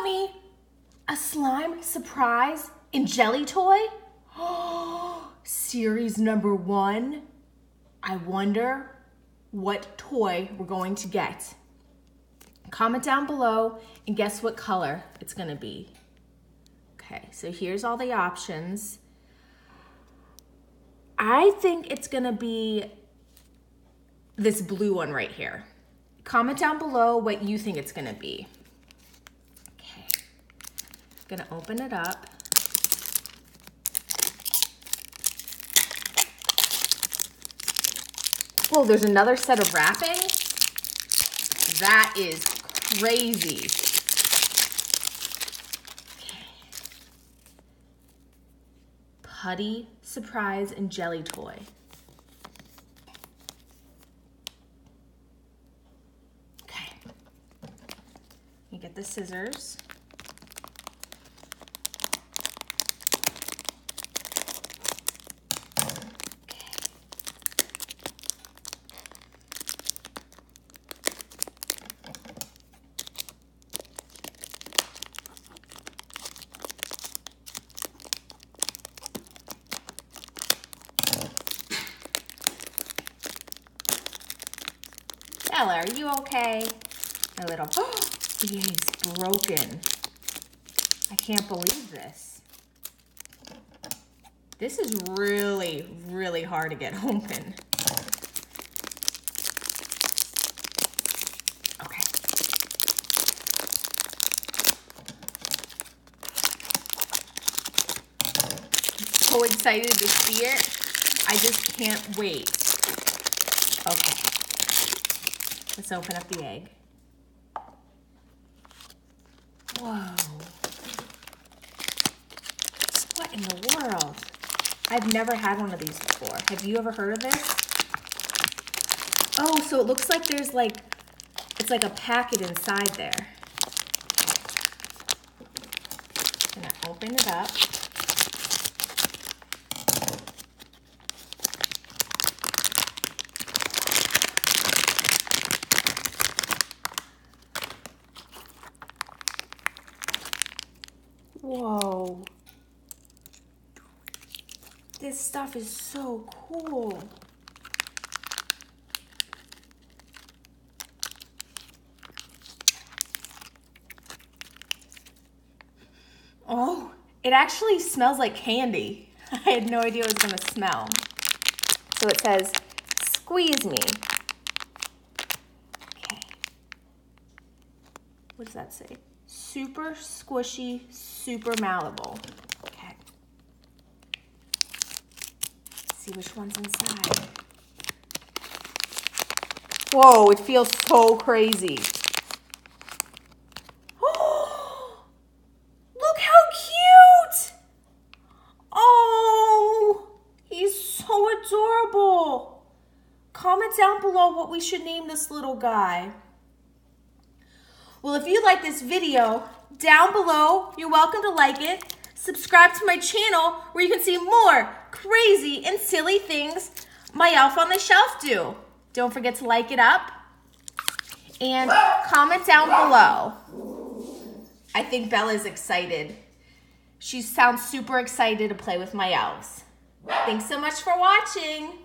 me a slime surprise in jelly toy? Oh, series number 1. I wonder what toy we're going to get. Comment down below and guess what color it's gonna be. Okay, so here's all the options. I think it's gonna be this blue one right here. Comment down below what you think it's gonna be. Okay, gonna open it up. Oh, there's another set of wrapping. That is crazy. Okay. Putty surprise and jelly toy. Okay. You get the scissors. Bella, are you okay? A little, oh, the egg's broken. I can't believe this. This is really, really hard to get open. Okay. I'm so excited to see it. I just can't wait. Okay. Let's open up the egg. Whoa. What in the world? I've never had one of these before. Have you ever heard of this? Oh, so it looks like there's like, it's like a packet inside there. I'm gonna open it up. Whoa. This stuff is so cool. Oh, it actually smells like candy. I had no idea it was gonna smell. So it says, squeeze me. Okay. What does that say? Super squishy, super malleable. Okay. Let's see which one's inside. Whoa, it feels so crazy. Oh, look how cute. Oh, he's so adorable. Comment down below what we should name this little guy. Well, if you like this video, down below, you're welcome to like it. Subscribe to my channel where you can see more crazy and silly things my elf on the shelf do. Don't forget to like it up and comment down below. I think Bella's excited. She sounds super excited to play with my elves. Thanks so much for watching.